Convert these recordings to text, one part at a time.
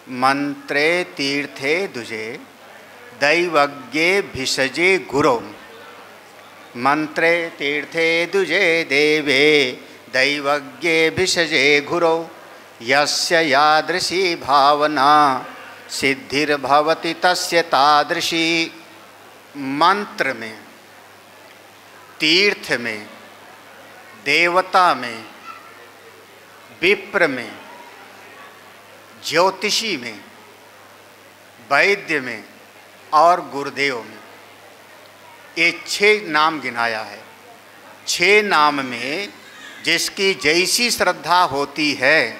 मंत्रे तीर्थे दुजे दैवज्ञे भिषजे गुरौ। मंत्रे तीर्थे दुजे देवे दैवज्ञे भिषजे गुरौ। यस्य यादृशी भावना सिद्धिर्भवति तस्य तादृशी। मंत्र में, तीर्थ में, देवता में, विप्र में, ज्योतिषी में, वैद्य में और गुरुदेव में, ये 6 नाम गिनाया है। 6 नाम में जिसकी जैसी श्रद्धा होती है,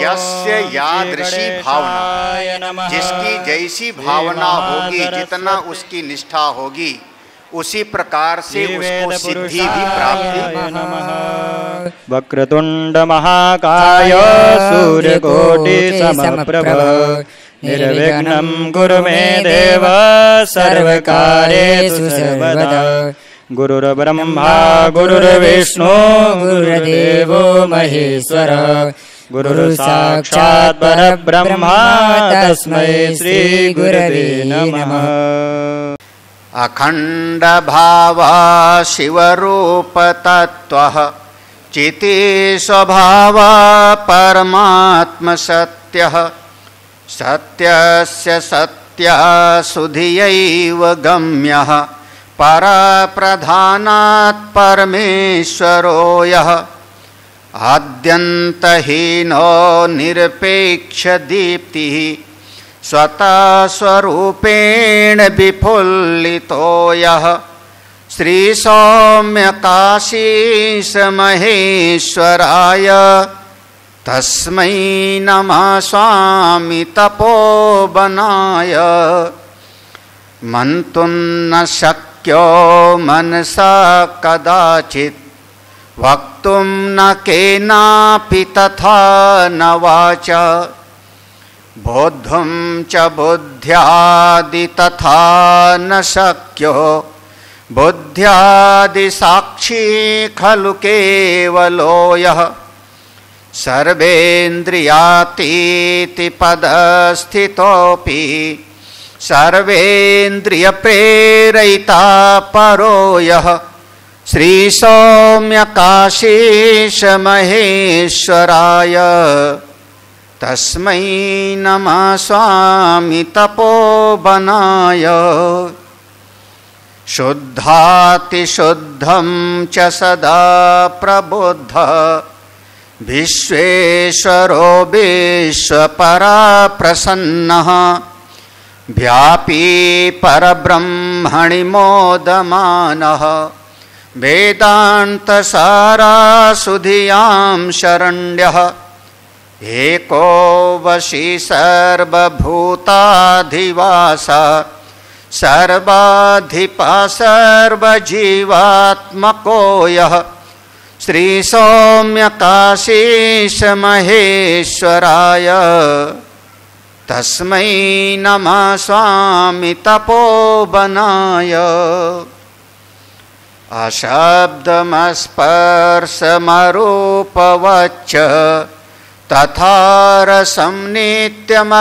यस्य यादृशी भावना, जिसकी जैसी भावना होगी, जितना उसकी निष्ठा होगी, उसी प्रकार से उसको सिद्धि भी प्राप्त। वक्रतुंड महाकाय सूर्यकोटि समप्रभ निर्विघ्नं कुरु मे देव सर्वकार्येषु सर्वदा। गुरुर्ब्रह्मा गुरुर्विष्णु गुरुर्देवो महेश्वर गुरुर्साक्षात् परब्रह्मा तस्मै श्री गुरवे नमः। अखंड भावा शिवरूप तत्त्वः चिति स्वभावा परमात्म सत्यः। सत्यस्य सत्या सुधियैव गम्यः परप्रधानात् परमेश्वरो यः। आद्यन्तहीनो निरपेक्ष दीप्तिः स्वतः स्वरूपेण विफुल्लितो यः। श्री सौम्य काशीश महेश्वराय तस्मै नमः स्वामी तपोवनाय। मंतुं न शक्यो मनसा कदाचित् वक्तुं न केनापि तथा न वाचा। बोद्धुं च बुद्ध्यादि तथा न शक्यो बुद्ध्यादि साक्षी खलु केवलो यः। सर्वेन्द्रियातीति पदस्थितोऽपि सर्वेन्द्रिय प्रेरयिता परो यः। श्री सौम्य काशीश महेश्वराय तस्मै नमः स्वामी तपोवनाय। शुद्धातिशुद्धं च सदा प्रबुद्धः विश्वेश्वरो विश्वपरा प्रसन्नः। व्यापी परब्रह्मणि मोदमानः वेदान्तसारासुधियां शरण्यः। एको वशी सर्वभूताधिवासा सर्वाधिपा सर्वजीवात्मको यः। श्री सौम्य काशीश महेश्वराय तस्मै नमः स्वामी तपोवनाय। अशब्दमस्पर्शमरूपवच्च तथा रसं नित्यमगन्धवच्च।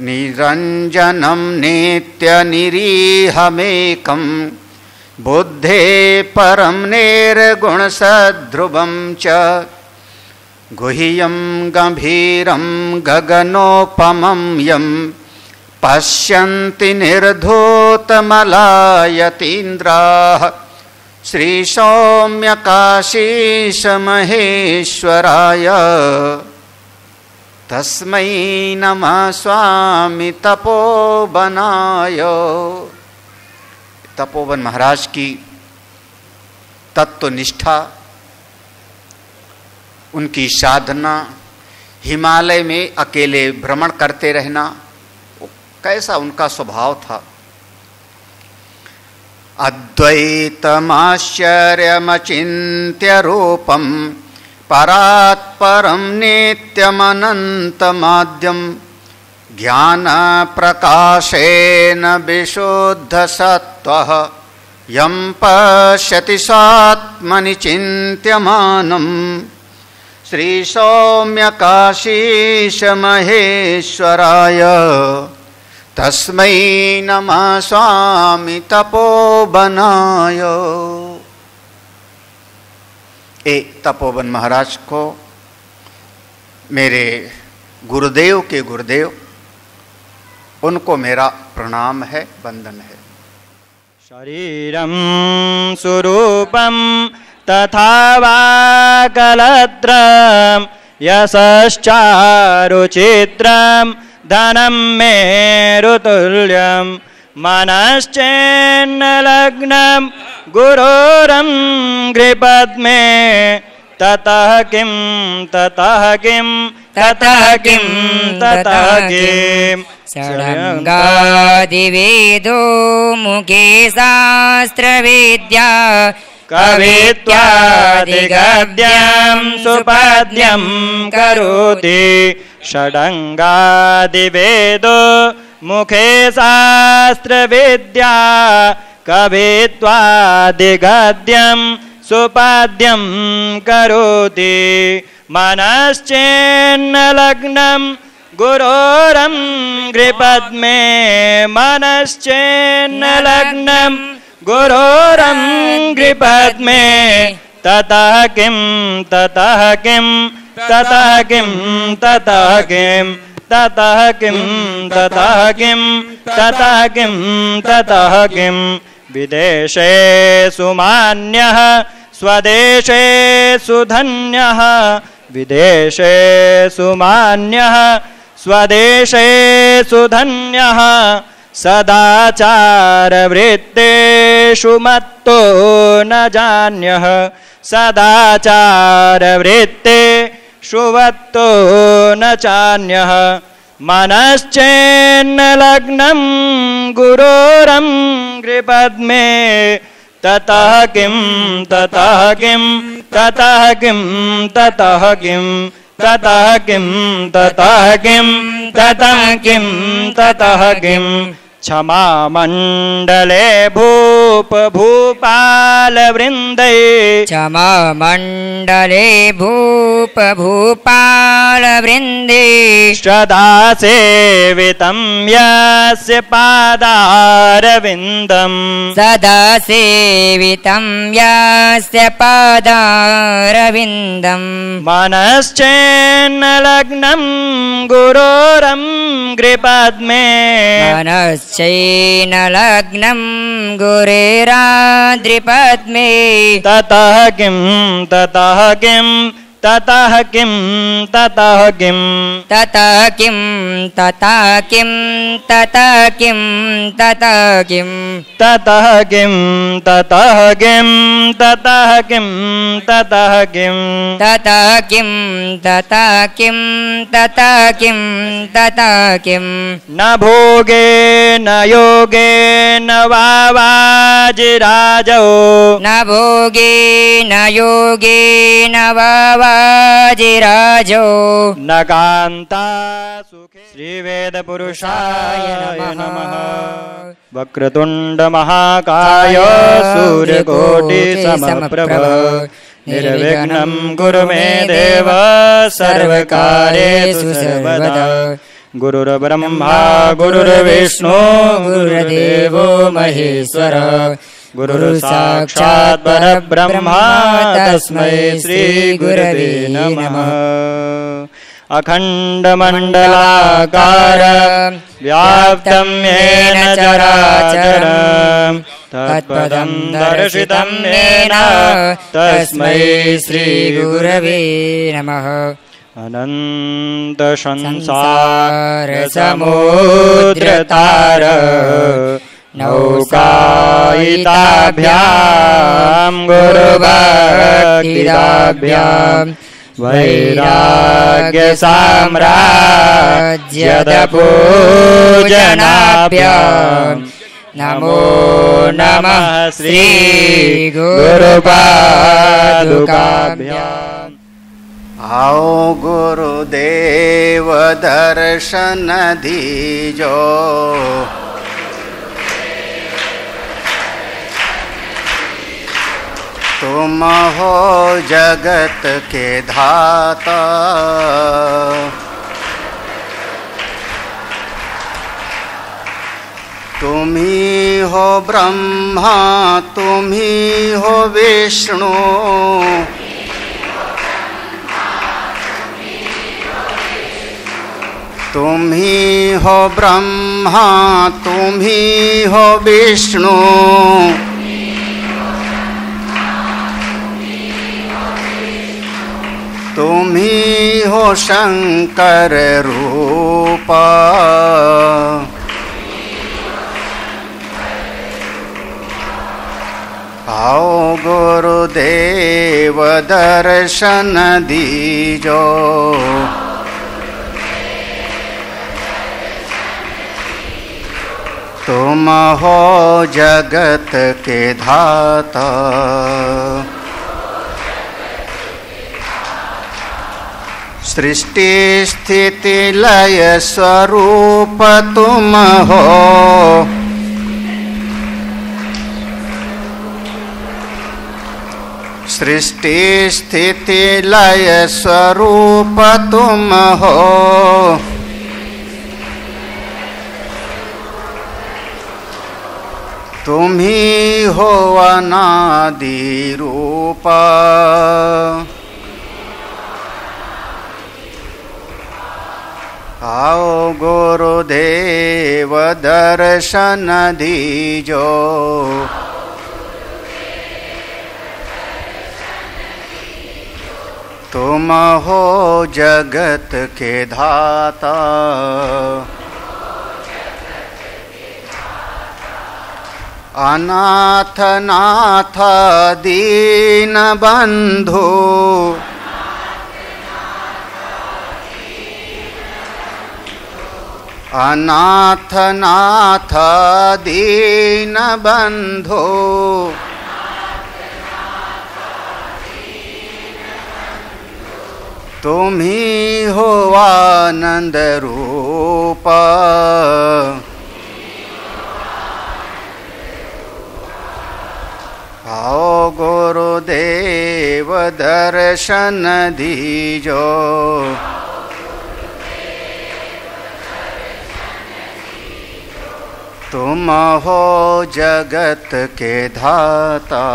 निरञ्जनं नित्यनिरीहमेकं बुद्धे परं निर्गुणसद्ध्रुवं च। गुह्यं गम्भीरं गगनोपमं यं पश्यन्ति निर्धूतमलायतीन्द्राः। श्री सौम्य काशीश महेश्वराय तस्मै नमः स्वामी तपोवनाय। तपोवन महाराज की तत्वनिष्ठा, उनकी साधना, हिमालय में अकेले भ्रमण करते रहना, कैसा उनका स्वभाव था। अद्वैतमाश्चर्यमचिन्त्य रूपं परात्परं नित्यमनन्तमाद्यं। ज्ञानप्रकाशेन विशुद्धसत्त्वः यं पश्यति स्वात्मनि चिन्त्यमानं। श्री सौम्य काशीश महेश्वराय तस्मै नमः स्वामी तपोवनाय। तपोवन महाराज को मेरे गुरुदेव के गुरुदेव, उनको मेरा प्रणाम है, वंदन है। शरीरं स्वरूपं तथा वाकलत्रं यशश्चारुचित्रं धनं मेरुतुल्यं मनश्चेन्नलग्नं गुरोरङ्घ्रिपद्मे ततः किं ततः किं ततः किं ततः किं षडङ्गादिवेदो मुखे शास्त्रविद्या कवित्वादिगद्यं सुपद्यं करोति। षडङ्गादिवेदो मुखे शास्त्रविद्या कवित्वादिगद्यं सुपद्यं करोति। मनश्चेन्नलग्नं गुरोरङ्घ्रिपद्मे मनश्चेन्नलग्नं गुरोरङ्घ्रिपद्मे ततः किं ततः किं ततः किं ततः किं ततः किं ततः किं ततः किं ततः किं विदेशे सुमान्यः स्वदेशे सुधन्यः विदेशे सुमान्यः स्वदेशे सुधन्यः सदाचारवृत्तेषु मत्तो न जान्यः सदाचारवृत्तेषु मत्तो न चान्यः मनश्चेन्नलग्नं गुरोरङ्घ्रिपद्मे ततः किं ततः किं ततः किं ततः किं ततः किं ततः किं ततः किं ततः किं क्षमा मण्डले भूप भूपालवृन्दै क्षमा मण्डले भूप भूपालवृन्दे सदा सेवितं यस्य पादारविन्दं सदा सेवितं यस्य पादारविन्दम् मनश्चेन्नलग्नं गुरोरङ्घ्रिपद्मे मनश्चेन्नलग्नं गुरेराद्रिपद्मे ततः किं ततः किं ततः किं ततः किं ततः किं ततः किं ततः किं ततः किं ततः किं ततः किं ततः किं ततः किं ततः किं ततः किं ततः किं ततः किं न भोगे न योगे न वाजिराजौ न भोगे न योगे न वाजिराजो न कान्ता सुखे। श्रीवेदपुरुषाय नमः। वक्रतुण्ड महाकाय सूर्यकोटिसमप्रभ निर्विघ्नं कुरु मे देव सर्वकार्येषु सर्वदा। गुरुर्ब्रह्मा गुरुर्विष्णु गुरुर्देवो महेश्वर गुरुर्साक्षात् परब्रह्मा तस्मै श्री गुरवे नमः। अखण्डमण्डलाकार व्याप्तं येन चराचरं तत्पदं दर्शितं येन तस्मै श्री गुरवे नमः। अनंत संसार समुद्रतार नौकायिताभ्यां गुरुभक्तिदाभ्यां वैराग्य साम्राज्यदपूजनाभ्यां नमो नमः श्री गुरुपादुकाभ्याम्। आओ गुरुदेव दर्शन दीजो तुम हो जगत के धाता, तुम ही हो ब्रह्मा, तुम ही हो विष्णु, तुम ही हो ब्रह्मा, तुम ही हो विष्णु, तुम ही हो शंकर रूपा। आओ गुरुदेव दर्शन दीजो, तुम हो जगत के धाता, सृष्टि स्थिति लय स्वरूप तुम हो, सृष्टि स्थिति लय स्वरूप तुम हो, तुम ही हो अनादि रूपा। आओ गुरुदेव दर्शन दीजो, तुम हो जगत के धाता, अनाथ नाथ दीन बंधु, अनाथ नाथ दीन बंधु, तुम ही हो आनंद रूपा। आओ गुरुदेव दर्शन दीजो, तुम हो जगत के धाता,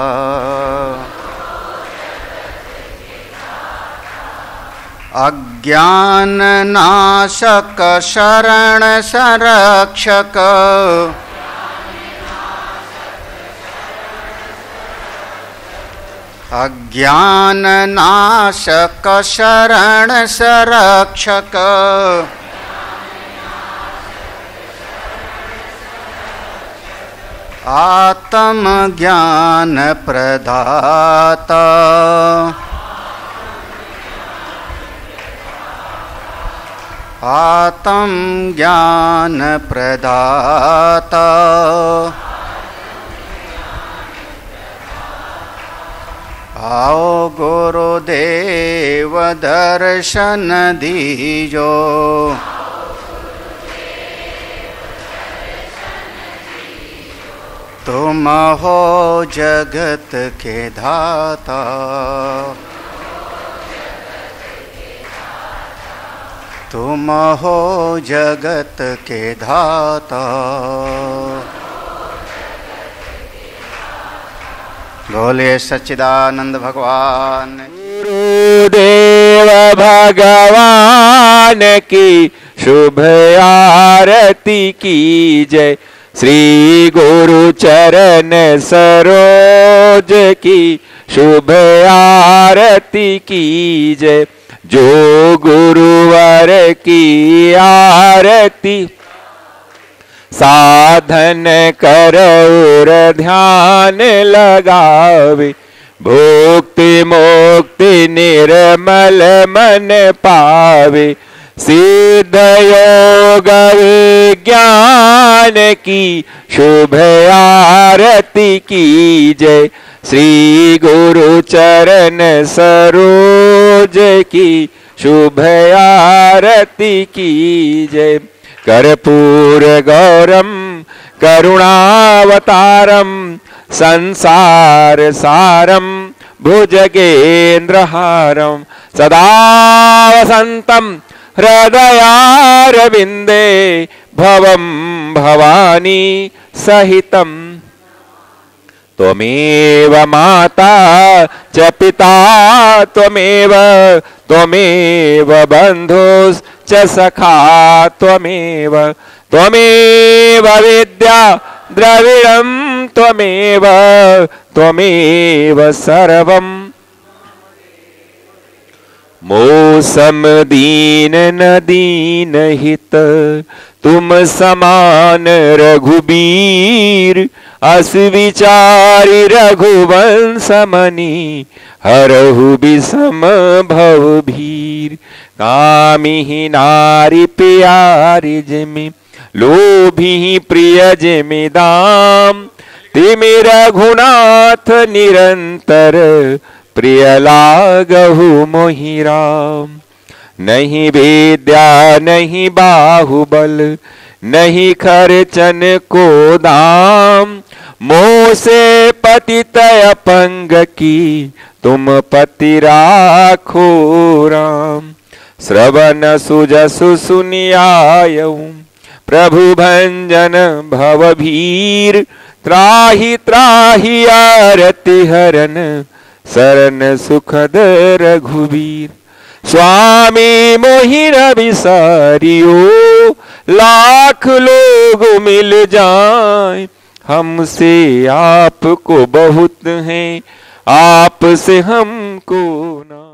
अज्ञान नाशक शरण संरक्षक, अज्ञान नाशक शरण संरक्षक, आत्म ज्ञान प्रदाता, आत्म ज्ञान प्रदाता, आओ गुरुदेव दर्शन दीजो, तुम हो जगत के धाता, तुम हो जगत के धाता। बोले सच्चिदानंद भगवान। गुरुदेव भगवान की शुभ आरती की जय, श्री गुरु चरण सरोज की शुभ आरती की जय। जो गुरुवर की आरती साधन कर और ध्यान लगावे, भुक्ति मुक्ति निर्मल मन पावे। सिद्ध योग विज्ञान की शुभ आरती की जय, श्री गुरु चरण सरोज की शुभ आरती की जय। कर्पूर गौरम करुणावतारम संसार सारम भुजगेन्द्रहारं सदा वसन्तं हृदयारविन्दे भवं भवानी सहितं त्वमेव माता च पिता त्वमेव त्वमेव बन्धुश्च सखा त्वमेव त्वमेव विद्या द्रविणं त्वमेव त्वमेव सर्वम् मौसम दीन न दीन हित तुम समान रघुबीर अस विचारि रघुवंश मनि हरहु विषम भव भीर कामिहि नारी प्यारी जिमि लोभी प्रिय जिमि दाम तिमि रघुनाथ निरंतर प्रिय लागहु मोहि राम नहीं विद्या नहीं बाहुबल नहीं खर्चन को दाम मोह से पतित अपंग की तुम पति राखो राम श्रवण सुजसु सुनियायऊ प्रभु भंजन भवभीर त्राहि त्राहि आरति हरन शरण सुखद रघुवीर स्वामी मोहि न बिसारियो लाख लोग मिल जाए हमसे आपको बहुत है आप से हमको ना।